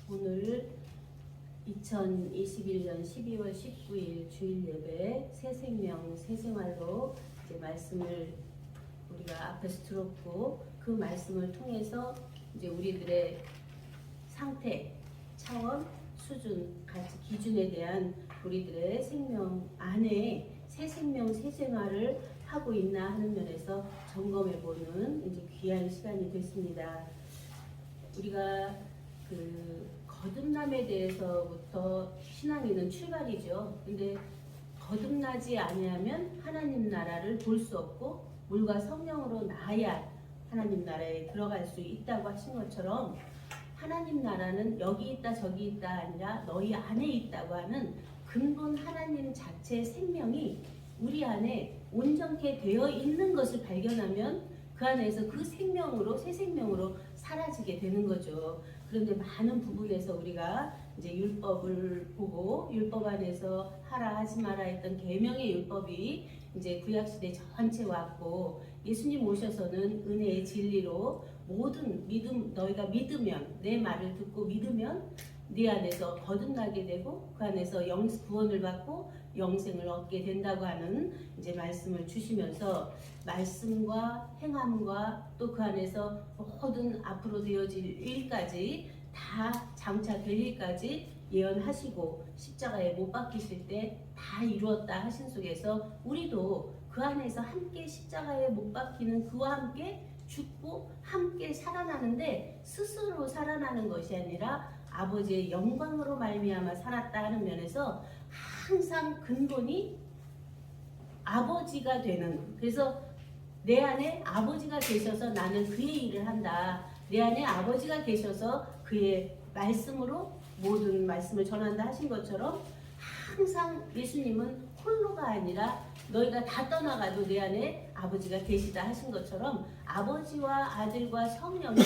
오늘 2021년 12월 19일 주일 예배 새 생명 새 생활로 이제 말씀을 우리가 앞에서 들었고, 그 말씀을 통해서 이제 우리들의 상태, 차원, 수준, 가치, 기준에 대한 우리들의 생명 안에 새 생명 새 생활을 하고 있나 하는 면에서 점검해보는 이제 귀한 시간이 됐습니다. 우리가 거듭남에 대해서부터 신앙에는 출발이죠. 근데 거듭나지 아니하면 하나님 나라를 볼 수 없고, 물과 성령으로 나야 하나님 나라에 들어갈 수 있다고 하신 것처럼, 하나님 나라는 여기 있다 저기 있다 아니라 너희 안에 있다고 하는 근본 하나님 자체의 생명이 우리 안에 온전케 되어 있는 것을 발견하면 그 안에서 그 생명으로, 새 생명으로 사라지게 되는 거죠. 그런데 많은 부분에서 우리가 이제 율법을 보고, 율법 안에서 하라 하지 마라 했던 계명의 율법이 이제 구약시대 전체 왔고, 예수님 오셔서는 은혜의 진리로 모든 믿음, 너희가 믿으면, 내 말을 듣고 믿으면 네 안에서 거듭나게 되고 그 안에서 구원을 받고 영생을 얻게 된다고 하는 이제 말씀을 주시면서, 말씀과 행함과 또 그 안에서 모든 앞으로 되어질 일까지 다 장차될 일까지 예언하시고 십자가에 못 박히실 때 다 이루었다 하신 속에서 우리도 그 안에서 함께 십자가에 못 박히는 그와 함께 죽고 함께 살아나는데, 스스로 살아나는 것이 아니라 아버지의 영광으로 말미암아 살았다 하는 면에서 항상 근본이 아버지가 되는, 그래서 내 안에 아버지가 계셔서 나는 그의 일을 한다, 내 안에 아버지가 계셔서 그의 말씀으로 모든 말씀을 전한다 하신 것처럼, 항상 예수님은 홀로가 아니라 너희가 다 떠나가도 내 안에 아버지가 계시다 하신 것처럼, 아버지와 아들과 성령이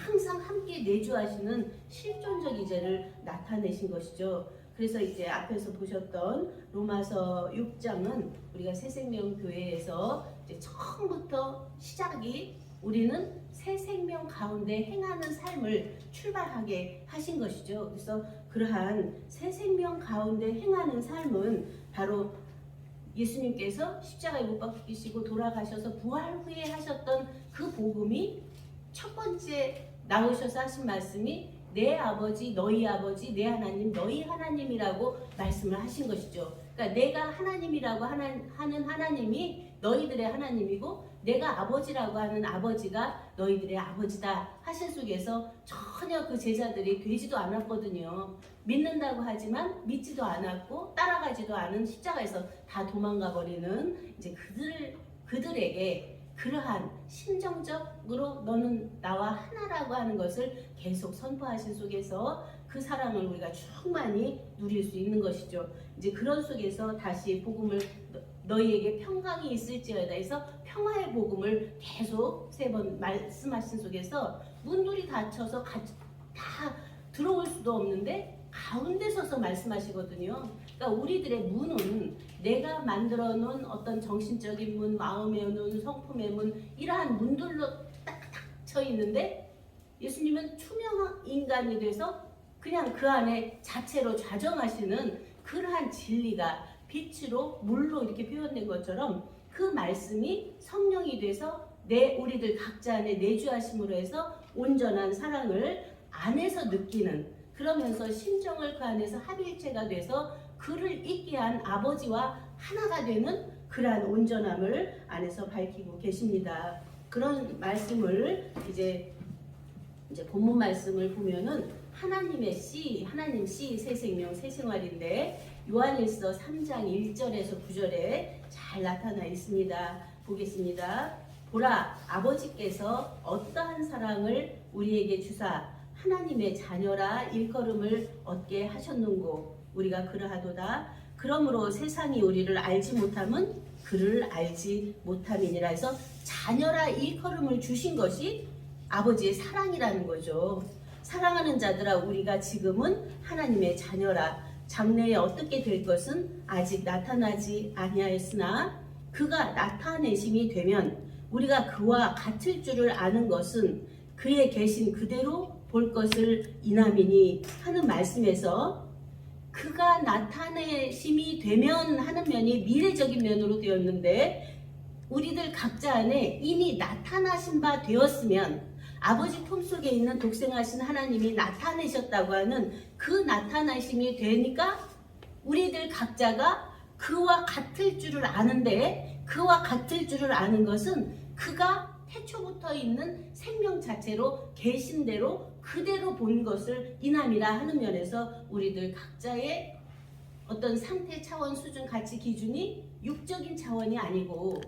항상 함께 내주하시는 실존적 이제를 나타내신 것이죠. 그래서 이제 앞에서 보셨던 로마서 6장은 우리가 새생명교회에서 이제 처음부터 시작이, 우리는 새 생명 가운데 행하는 삶을 출발하게 하신 것이죠. 그래서 그러한 새 생명 가운데 행하는 삶은 바로 예수님께서 십자가에 못 박히시고 돌아가셔서 부활 후에 하셨던 그 복음이 첫 번째 나오셔서 하신 말씀이 내 아버지, 너희 아버지, 내 하나님, 너희 하나님이라고 말씀을 하신 것이죠. 그러니까 내가 하나님이라고 하는 하나님이 너희들의 하나님이고, 내가 아버지라고 하는 아버지가 너희들의 아버지다 하신 속에서 전혀 그 제자들이 되지도 않았거든요. 믿는다고 하지만 믿지도 않았고 따라가지도 않은, 십자가에서 다 도망가 버리는 이제 그들에게 그러한 심정적으로 너는 나와 하나라고 하는 것을 계속 선포하신 속에서 그 사랑을 우리가 충만히 누릴 수 있는 것이죠. 이제 그런 속에서 다시 복음을 너희에게 평강이 있을지어다 해서 평화의 복음을 계속 3번 말씀하신 속에서, 문들이 닫혀서 다 들어올 수도 없는데 가운데 서서 말씀하시거든요. 그러니까 우리들의 문은 내가 만들어 놓은 어떤 정신적인 문, 마음의 문, 성품의 문, 이러한 문들로 딱 닫혀 있는데, 예수님은 투명한 인간이 돼서 그냥 그 안에 자체로 좌정하시는 그러한 진리가 빛으로 물로 이렇게 표현된 것처럼, 그 말씀이 성령이 돼서 우리들 각자 안에 내주하심으로 해서 온전한 사랑을 안에서 느끼는, 그러면서 심정을 그 안에서 합일체가 돼서 그를 있게 한 아버지와 하나가 되는 그러한 온전함을 안에서 밝히고 계십니다. 그런 말씀을 이제 본문 말씀을 보면은 하나님의 씨, 하나님 씨, 새 생명, 새 생활인데, 요한일서 3장 1절에서 9절에 잘 나타나 있습니다. 보겠습니다. 보라, 아버지께서 어떠한 사랑을 우리에게 주사 하나님의 자녀라 일컬음을 얻게 하셨는고, 우리가 그러하도다. 그러므로 세상이 우리를 알지 못함은 그를 알지 못함이니라 해서 자녀라 일컬음을 주신 것이 아버지의 사랑이라는 거죠. 사랑하는 자들아, 우리가 지금은 하나님의 자녀라. 장래에 어떻게 될 것은 아직 나타나지 아니하였으나 그가 나타내심이 되면 우리가 그와 같을 줄을 아는 것은 그의 계신 그대로 볼 것을 이남이니 하는 말씀에서 그가 나타내심이 되면 하는 면이 미래적인 면으로 되었는데 우리들 각자 안에 이미 나타나신 바 되었으면 아버지 품속에 있는 독생하신 하나님이 나타내셨다고 하는 그 나타나심이 되니까 우리들 각자가 그와 같을 줄을 아는데 그와 같을 줄을 아는 것은 그가 태초부터 있는 생명 자체로 계신 대로 그대로 본 것을 이남이라 하는 면에서 우리들 각자의 어떤 상태 차원 수준 가치 기준이 육적인 차원이 아니고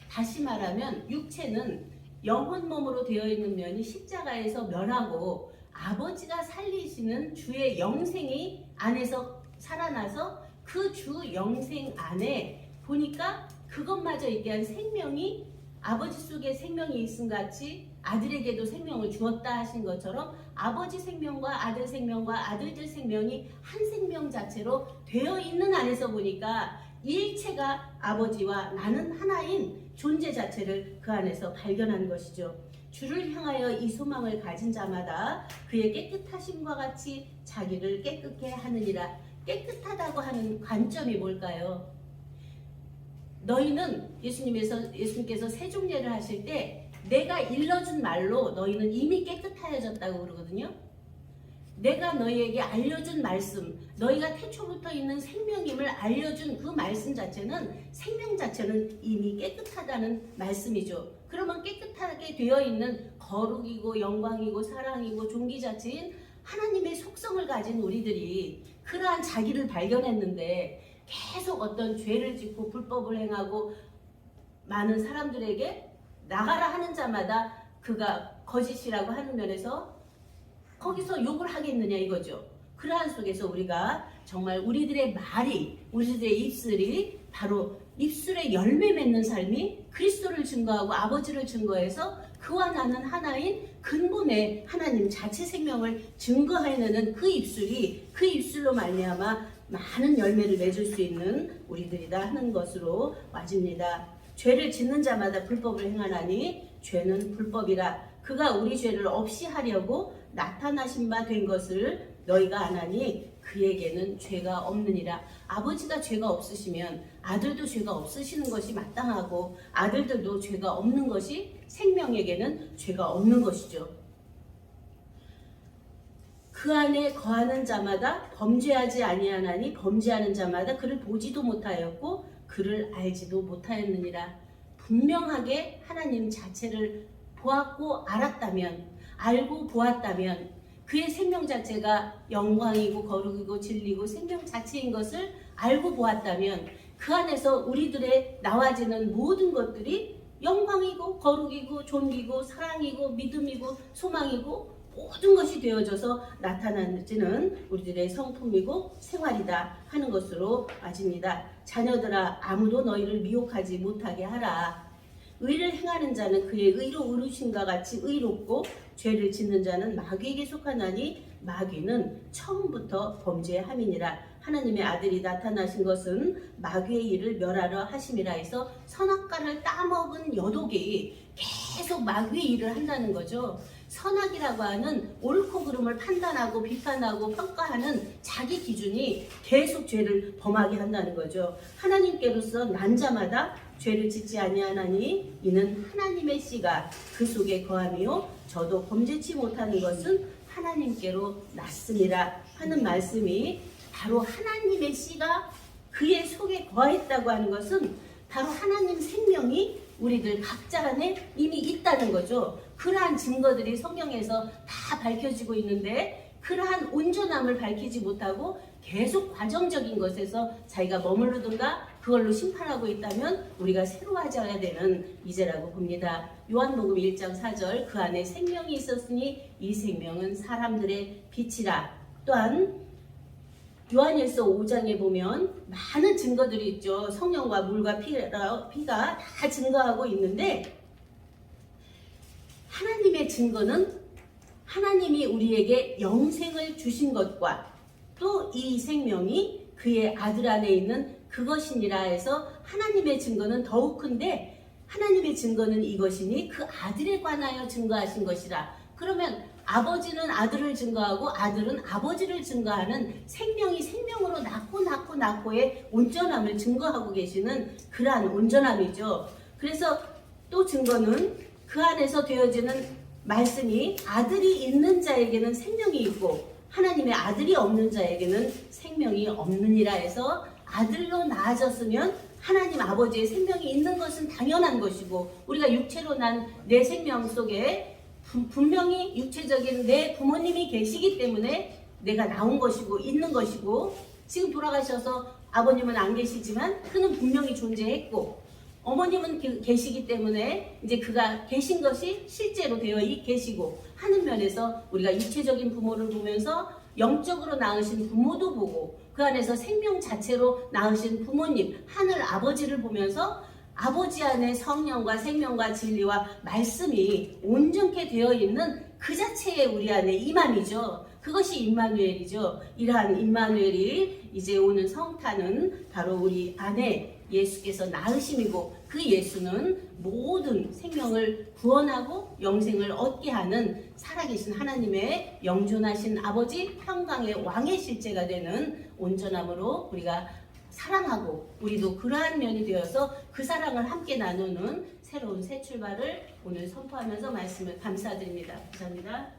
다시 말하면 육체는 영혼 몸으로 되어 있는 면이 십자가에서 멸하고 아버지가 살리시는 주의 영생이 안에서 살아나서 그 주 영생 안에 보니까 그것마저 있게 한 생명이 아버지 속에 생명이 있음 같이 아들에게도 생명을 주었다 하신 것처럼 아버지 생명과 아들 생명과 아들들 생명이 한 생명 자체로 되어 있는 안에서 보니까 일체가 아버지와 나는 하나인 존재 자체를 그 안에서 발견한 것이죠. 주를 향하여 이 소망을 가진 자마다 그의 깨끗하심과 같이 자기를 깨끗게 하느니라. 깨끗하다고 하는 관점이 뭘까요? 너희는 예수님께서 세종례를 하실 때 내가 일러준 말로 너희는 이미 깨끗하여졌다고 그러거든요. 내가 너희에게 알려준 말씀, 너희가 태초부터 있는 생명임을 알려준 그 말씀 자체는 생명 자체는 이미 깨끗하다는 말씀이죠. 그러면 깨끗하게 되어 있는 거룩이고 영광이고 사랑이고 존귀 자체인 하나님의 속성을 가진 우리들이 그러한 자기를 발견했는데 계속 어떤 죄를 짓고 불법을 행하고 많은 사람들에게 나가라 하는 자마다 그가 거짓이라고 하는 면에서 거기서 욕을 하겠느냐 이거죠. 그러한 속에서 우리가 정말 우리들의 말이 우리들의 입술이 바로 입술에 열매 맺는 삶이 그리스도를 증거하고 아버지를 증거해서 그와 나는 하나인 근본의 하나님 자체 생명을 증거해내는 그 입술이 그 입술로 말미암아 많은 열매를 맺을 수 있는 우리들이다 하는 것으로 와집니다. 죄를 짓는 자마다 불법을 행하나니 죄는 불법이라. 그가 우리 죄를 없이 하려고 나타나신 바 된 것을 너희가 아나니 그에게는 죄가 없느니라. 아버지가 죄가 없으시면 아들도 죄가 없으시는 것이 마땅하고 아들들도 죄가 없는 것이 생명에게는 죄가 없는 것이죠. 그 안에 거하는 자마다 범죄하지 아니하나니 범죄하는 자마다 그를 보지도 못하였고 그를 알지도 못하였느니라. 분명하게 하나님 자체를 보았고 알았다면 알고 보았다면 그의 생명 자체가 영광이고 거룩이고 진리고 생명 자체인 것을 알고 보았다면 그 안에서 우리들의 나와지는 모든 것들이 영광이고 거룩이고 존귀고 사랑이고 믿음이고 소망이고 모든 것이 되어져서 나타나지는 우리들의 성품이고 생활이다 하는 것으로 맞습니다. 자녀들아 아무도 너희를 미혹하지 못하게 하라. 의를 행하는 자는 그의 의로 의루심과 같이 의롭고 죄를 짓는 자는 마귀에게 속하나니 마귀는 처음부터 범죄함이니라. 하나님의 아들이 나타나신 것은 마귀의 일을 멸하려 하심이라 해서 선악과를 따먹은 여독이 계속 마귀의 일을 한다는 거죠. 선악이라고 하는 옳고 그름을 판단하고 비판하고 평가하는 자기 기준이 계속 죄를 범하게 한다는 거죠. 하나님께로서 난 자마다 죄를 짓지 아니하나니 이는 하나님의 씨가 그 속에 거함이요 저도 범죄치 못하는 것은 하나님께로 났음이라 하는 말씀이 바로 하나님의 씨가 그의 속에 거했다고 하는 것은 바로 하나님 생명이 우리들 각자 안에 이미 있다는 거죠. 그러한 증거들이 성경에서 다 밝혀지고 있는데 그러한 온전함을 밝히지 못하고 계속 과정적인 것에서 자기가 머무르든가 그걸로 심판하고 있다면 우리가 새로워져야 되는 이제라고 봅니다. 요한복음 1장 4절 그 안에 생명이 있었으니 이 생명은 사람들의 빛이라. 또한 요한일서 5장에 보면 많은 증거들이 있죠. 성령과 물과 피가 다 증거하고 있는데 하나님의 증거는 하나님이 우리에게 영생을 주신 것과 또 이 생명이 그의 아들 안에 있는 그것이니라 해서 하나님의 증거는 더욱 큰데 하나님의 증거는 이것이니 그 아들에 관하여 증거하신 것이라. 그러면 아버지는 아들을 증거하고 아들은 아버지를 증거하는 생명이 생명으로 낳고의 온전함을 증거하고 계시는 그러한 온전함이죠. 그래서 또 증거는 그 안에서 되어지는 말씀이 아들이 있는 자에게는 생명이 있고 하나님의 아들이 없는 자에게는 생명이 없느니라 해서 아들로 나아졌으면 하나님 아버지의 생명이 있는 것은 당연한 것이고 우리가 육체로 난 내 생명 속에 분명히 육체적인 내 부모님이 계시기 때문에 내가 나온 것이고 있는 것이고 지금 돌아가셔서 아버님은 안 계시지만 그는 분명히 존재했고 어머님은 계시기 때문에 이제 그가 계신 것이 실제로 되어 계시고 하는 면에서 우리가 육체적인 부모를 보면서 영적으로 낳으신 부모도 보고 그 안에서 생명 자체로 낳으신 부모님 하늘 아버지를 보면서 아버지 안에 성령과 생명과 진리와 말씀이 온전케 되어 있는 그 자체의 우리 안에 임함이죠. 그것이 임마누엘이죠. 이러한 임마누엘이 이제 오는 성탄은 바로 우리 안에 예수께서 낳으심이고 그 예수는 모든 생명을 구원하고 영생을 얻게 하는 살아계신 하나님의 영존하신 아버지 평강의 왕의 실제가 되는 온전함으로 우리가 사랑하고 우리도 그러한 면이 되어서 그 사랑을 함께 나누는 새로운 새 출발을 오늘 선포하면서 말씀을 감사드립니다. 감사합니다.